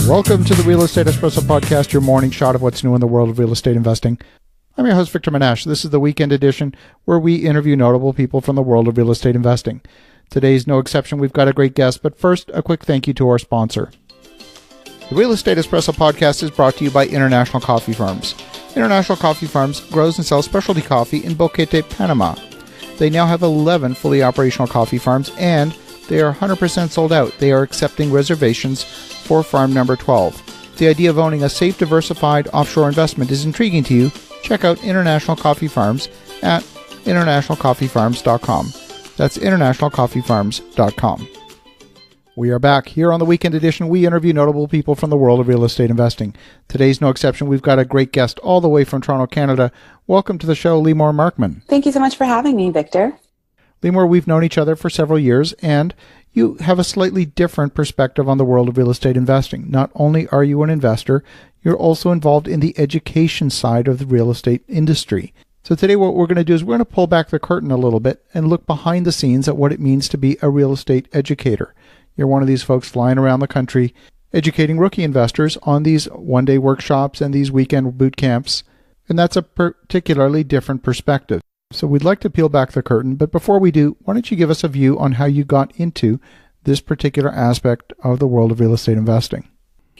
Welcome to the Real Estate Espresso Podcast, your morning shot of what's new in the world of real estate investing. I'm your host, Victor Menashe. This is the weekend edition where we interview notable people from the world of real estate investing. Today's no exception. We've got a great guest, but first, a quick thank you to our sponsor. The Real Estate Espresso Podcast is brought to you by International Coffee Farms. International Coffee Farms grows and sells specialty coffee in Boquete, Panama. They now have 11 fully operational coffee farms, and they are 100% sold out. They are accepting reservations for farm number 12. If the idea of owning a safe, diversified offshore investment is intriguing to you, check out International Coffee Farms at internationalcoffeefarms.com. That's internationalcoffeefarms.com. We are back. Here on the weekend edition, we interview notable people from the world of real estate investing. Today's no exception. We've got a great guest all the way from Toronto, Canada. Welcome to the show, Limor Markman. Thank you so much for having me, Victor. Limor, we've known each other for several years, and you have a slightly different perspective on the world of real estate investing. Not only are you an investor, you're also involved in the education side of the real estate industry. So today what we're going to do is we're going to pull back the curtain a little bit and look behind the scenes at what it means to be a real estate educator. You're one of these folks flying around the country, educating rookie investors on these one-day workshops and these weekend boot camps, and that's a particularly different perspective. So we'd like to peel back the curtain, but before we do, why don't you give us a view on how you got into this particular aspect of the world of real estate investing?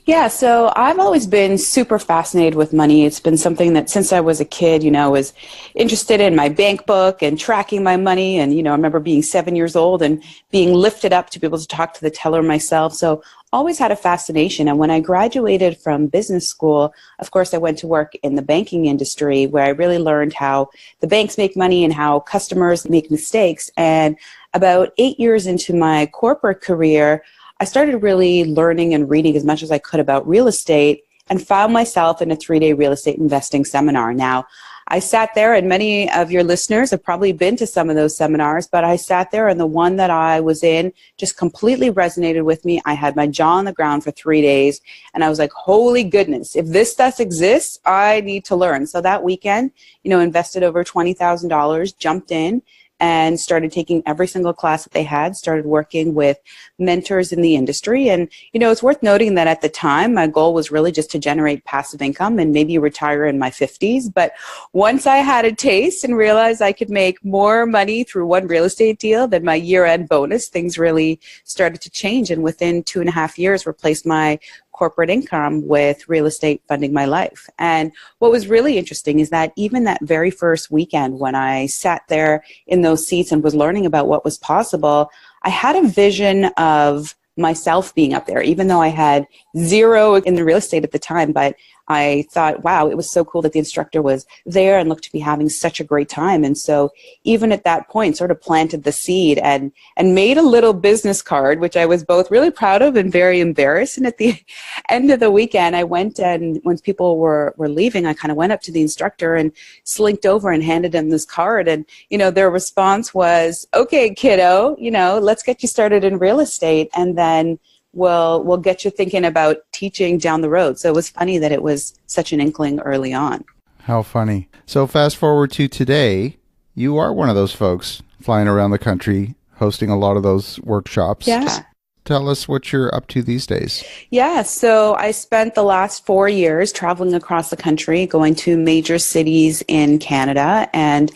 Yeah, so I've always been super fascinated with money. It's been something that since I was a kid, was interested in my bank book and tracking my money. And, I remember being 7 years old and being lifted up to be able to talk to the teller myself. So always had a fascination. And when I graduated from business school, of course, I went to work in the banking industry where I really learned how the banks make money and how customers make mistakes. And about 8 years into my corporate career, I started really learning and reading as much as I could about real estate and found myself in a 3-day real estate investing seminar. Now, I sat there, and many of your listeners have probably been to some of those seminars, but I sat there, and the one that I was in just completely resonated with me. I had my jaw on the ground for 3 days, and I was like, holy goodness, if this stuff exists, I need to learn. So that weekend, invested over $20,000, jumped in, and started taking every single class that they had, started working with mentors in the industry. And, it's worth noting that at the time, my goal was really just to generate passive income and maybe retire in my 50s. But once I had a taste and realized I could make more money through one real estate deal than my year-end bonus, things really started to change. And within 2.5 years, replaced my corporate income with real estate funding my life. And what was really interesting is that even that very first weekend when I sat there in those seats and was learning about what was possible, I had a vision of myself being up there, even though I had zero in the real estate at the time. But I thought, wow, it was so cool that the instructor was there and looked to be having such a great time. And so even at that point, sort of planted the seed and made a little business card, which I was both really proud of and very embarrassed. And at the end of the weekend, I went, and when people were leaving, I kind of went up to the instructor and slinked over and handed them this card. And, their response was, okay, kiddo, let's get you started in real estate. And then we'll get you thinking about teaching down the road. So it was funny that it was such an inkling early on. How funny. So fast forward to today, you are one of those folks flying around the country, hosting a lot of those workshops. Yeah. Tell us what you're up to these days. Yeah, so I spent the last 4 years traveling across the country, going to major cities in Canada and,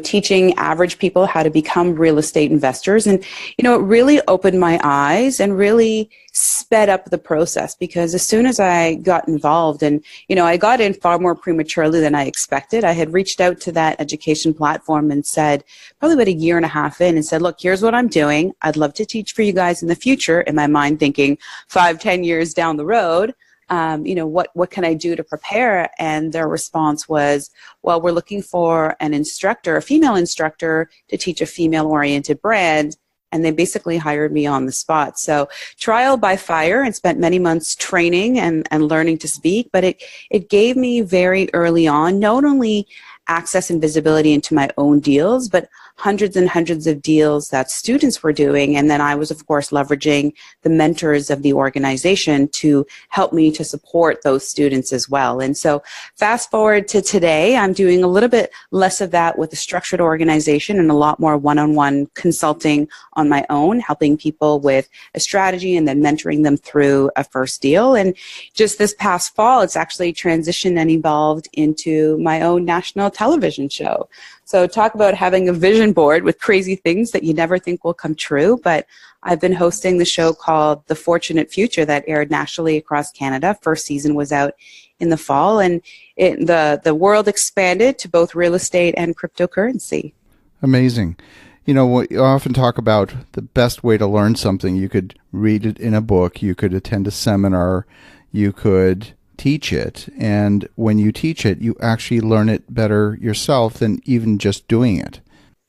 teaching average people how to become real estate investors. And, it really opened my eyes and really sped up the process, because as soon as I got involved, and, I got in far more prematurely than I expected. I had reached out to that education platform and said, probably about 1.5 years in, and said, look, here's what I'm doing. I'd love to teach for you guys in the future. In my mind, thinking 5-10 years down the road. What can I do to prepare? And their response was, well, we're looking for an instructor, a female instructor, to teach a female-oriented brand. And they basically hired me on the spot. So trial by fire, and spent many months training and learning to speak. But it gave me very early on not only access and visibility into my own deals, but hundreds and hundreds of deals that students were doing. And then I was, of course, leveraging the mentors of the organization to help me to support those students as well. And so fast forward to today, I'm doing a little bit less of that with a structured organization and a lot more one-on-one consulting on my own, helping people with a strategy and then mentoring them through a first deal. And just this past fall, it's actually transitioned and evolved into my own national television show. So talk about having a vision board with crazy things that you never think will come true. But I've been hosting the show called The Fortunate Future that aired nationally across Canada. First season was out in the fall, and the world expanded to both real estate and cryptocurrency. Amazing. You know, we often talk about the best way to learn something. You could read it in a book, you could attend a seminar, you could teach it. And when you teach it, you actually learn it better yourself than even just doing it.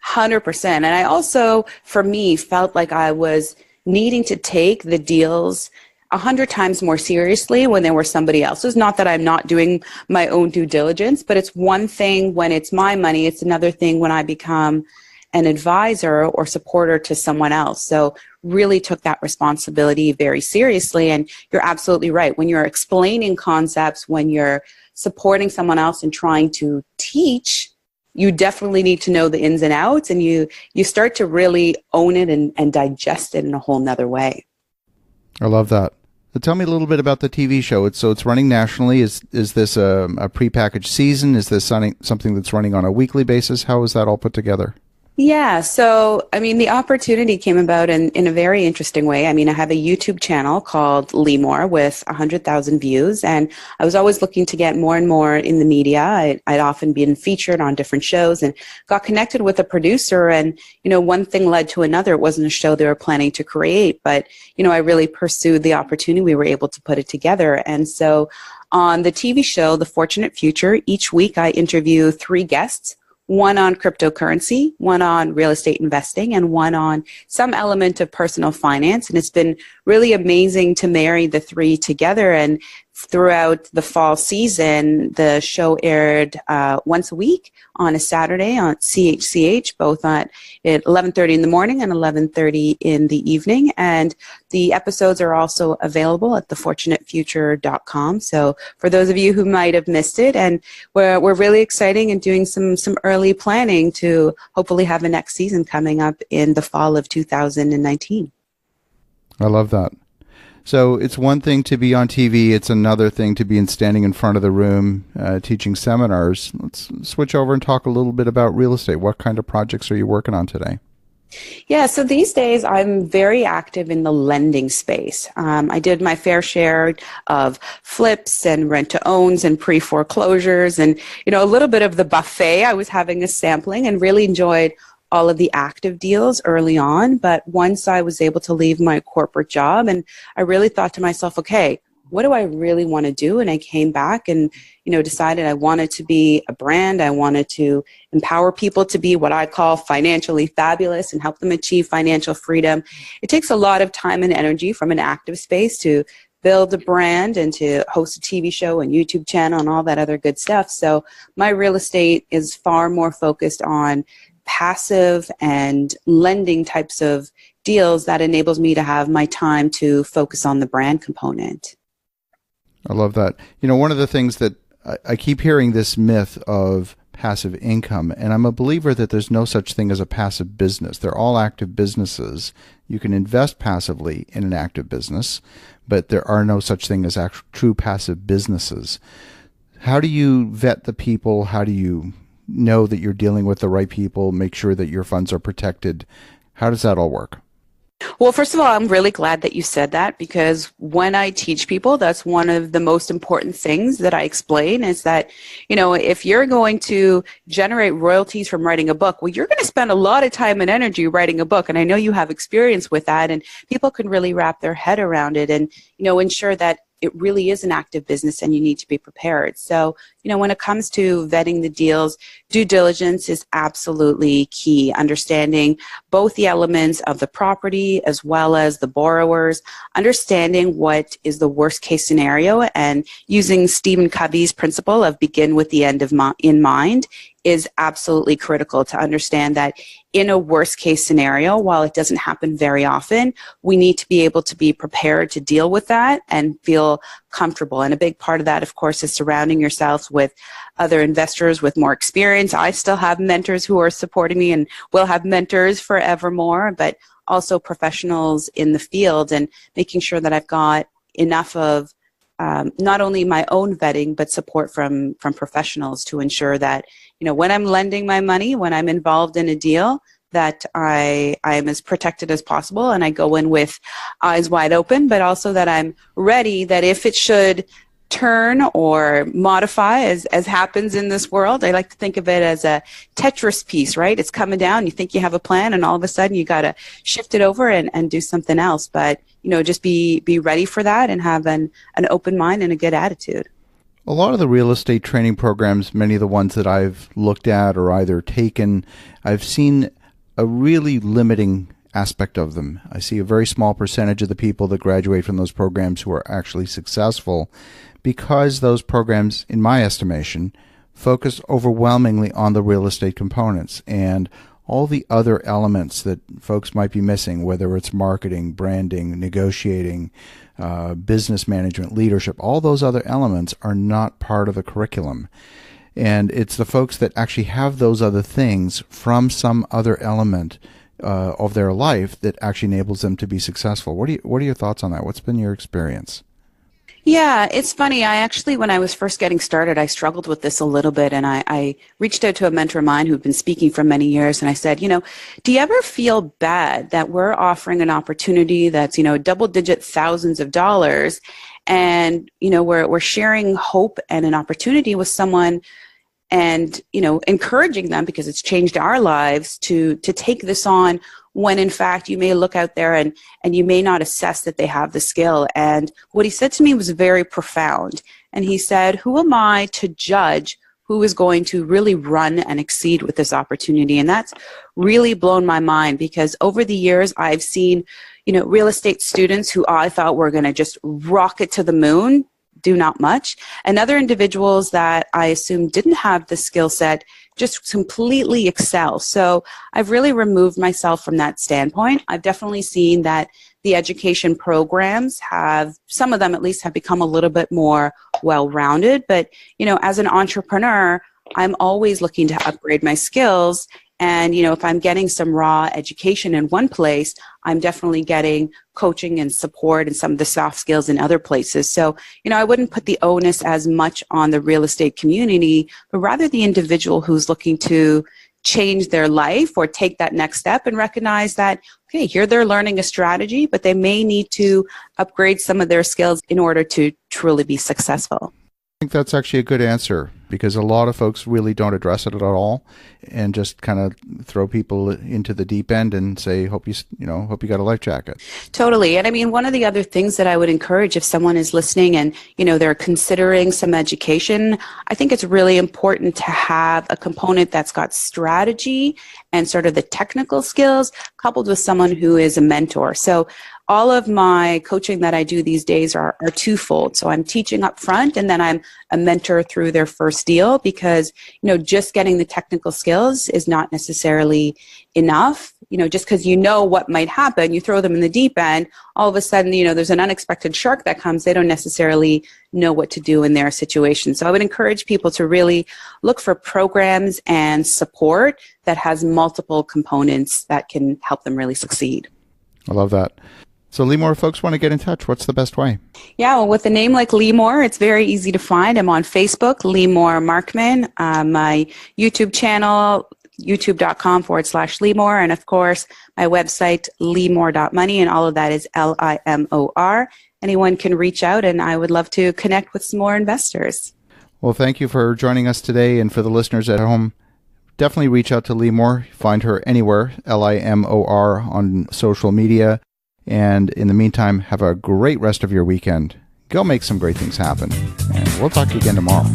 100%. And I also, for me, felt like I was needing to take the deals 100 times more seriously when they were somebody else's. Not that I'm not doing my own due diligence, but it's one thing when it's my money. It's another thing when I become an advisor or supporter to someone else. So really took that responsibility very seriously. And you're absolutely right. When you're explaining concepts, when you're supporting someone else and trying to teach, you definitely need to know the ins and outs, and you start to really own it and digest it in a whole nother way. I love that. So tell me a little bit about the TV show. It's running nationally. Is this a prepackaged season? Is this something that's running on a weekly basis? How is that all put together? Yeah, so, I mean, the opportunity came about in a very interesting way. I mean, I have a YouTube channel called Limor with 100,000 views, and I was always looking to get more and more in the media. I'd often been featured on different shows and got connected with a producer, and, you know, one thing led to another. It wasn't a show they were planning to create, but, you know, I really pursued the opportunity. We were able to put it together. And so on the TV show, The Fortunate Future, each week I interview 3 guests, one on cryptocurrency, one on real estate investing, and one on some element of personal finance. And it's been really amazing to marry the 3 together. And throughout the fall season, the show aired once a week on a Saturday on CHCH, both at 11:30 in the morning and 11:30 in the evening. And the episodes are also available at thefortunatefuture.com. So for those of you who might have missed it, and we're really exciting and doing some early planning to hopefully have a next season coming up in the fall of 2019. I love that. So it's one thing to be on TV. It's another thing to be standing in front of the room teaching seminars. Let's switch over and talk a little bit about real estate. What kind of projects are you working on today? Yeah, so these days I'm very active in the lending space. I did my fair share of flips and rent-to-owns and pre-foreclosures and, you know, a little bit of the buffet. I was having a sampling and really enjoyed all of the active deals early on. But once I was able to leave my corporate job, and I really thought to myself, okay, what do I really want to do? And I came back and, you know, decided I wanted to be a brand. I wanted to empower people to be what I call financially fabulous and help them achieve financial freedom. It takes a lot of time and energy from an active space to build a brand and to host a TV show and YouTube channel and all that other good stuff. So my real estate is far more focused on passive and lending types of deals that enables me to have my time to focus on the brand component. I love that. You know, one of the things that I keep hearing this myth of passive income, and I'm a believer that there's no such thing as a passive business. They're all active businesses. You can invest passively in an active business, but there are no such thing as true passive businesses. How do you vet the people? How do you know that you're dealing with the right people, make sure that your funds are protected? How does that all work? Well, first of all, I'm really glad that you said that, because when I teach people, that's one of the most important things that I explain is that, you know, if you're going to generate royalties from writing a book, well, you're going to spend a lot of time and energy writing a book. And I know you have experience with that, and people can really wrap their head around it and, you know, ensure that it really is an active business and you need to be prepared. So, you know, when it comes to vetting the deals, due diligence is absolutely key. Understanding both the elements of the property as well as the borrowers, understanding what is the worst case scenario, and using Stephen Covey's principle of begin with the end in mind is absolutely critical to understand that in a worst case scenario, while it doesn't happen very often, we need to be able to be prepared to deal with that and feel comfortable. And a big part of that, of course, is surrounding yourself with other investors with more experience. I still have mentors who are supporting me and will have mentors forevermore, but also professionals in the field, and making sure that I've got enough of not only my own vetting, but support from professionals to ensure that, when I'm lending my money, when I'm involved in a deal, that I am as protected as possible and I go in with eyes wide open, but also that I'm ready that if it should turn or modify, as happens in this world. I like to think of it as a Tetris piece, right? It's coming down, you think you have a plan, and all of a sudden you got to shift it over and do something else. But, just be ready for that and have an open mind and a good attitude. A lot of the real estate training programs, many of the ones that I've looked at or either taken, I've seen a really limiting aspect of them. I see a very small percentage of the people that graduate from those programs who are actually successful, because those programs, in my estimation, focus overwhelmingly on the real estate components, and all the other elements that folks might be missing, whether it's marketing, branding, negotiating, business management, leadership, all those other elements are not part of the curriculum. And it's the folks that actually have those other things from some other element of their life that actually enables them to be successful. What are your thoughts on that? What's been your experience? Yeah, it's funny. I actually, when I was first getting started, I struggled with this a little bit, and I reached out to a mentor of mine who'd been speaking for many years, and I said, do you ever feel bad that we're offering an opportunity that's, double-digit thousands of dollars, and, we're sharing hope and an opportunity with someone and, encouraging them, because it's changed our lives, to take this on, when in fact you may look out there and you may not assess that they have the skill. And what he said to me was very profound. And he said, who am I to judge who is going to really run and exceed with this opportunity? And that's really blown my mind, because over the years I've seen, real estate students who I thought were going to just rocket to the moon, do not much, and other individuals that I assumed didn't have the skill set just completely excel. So I've really removed myself from that standpoint. I've definitely seen that the education programs have, some of them at least, have become a little bit more well-rounded. But, as an entrepreneur, I'm always looking to upgrade my skills. And, if I'm getting some raw education in one place, I'm definitely getting coaching and support and some of the soft skills in other places. So, I wouldn't put the onus as much on the real estate community, but rather the individual who's looking to change their life or take that next step and recognize that, okay, here they're learning a strategy, but they may need to upgrade some of their skills in order to truly be successful. I think that's actually a good answer, because a lot of folks really don't address it at all and just kind of throw people into the deep end and say, hope you got a life jacket. Totally. And I mean, one of the other things that I would encourage if someone is listening and, they're considering some education, I think it's really important to have a component that's got strategy and sort of the technical skills coupled with someone who is a mentor. So all of my coaching that I do these days are twofold. So I'm teaching up front, and then I'm a mentor through their first deal, because, just getting the technical skills is not necessarily enough. Just because what might happen, you throw them in the deep end, all of a sudden, there's an unexpected shark that comes. They don't necessarily know what to do in their situation. So I would encourage people to really look for programs and support that has multiple components that can help them really succeed. I love that. So Limor, folks want to get in touch, what's the best way? Yeah, well, with a name like Limor, it's very easy to find. I'm on Facebook, Limor Markman, my YouTube channel, youtube.com/Limor, and of course, my website, limor.money, and all of that is LIMOR. Anyone can reach out, and I would love to connect with some more investors. Well, thank you for joining us today, and for the listeners at home, definitely reach out to Limor. Find her anywhere, LIMOR, on social media. And in the meantime, have a great rest of your weekend. Go make some great things happen. And we'll talk to you again tomorrow.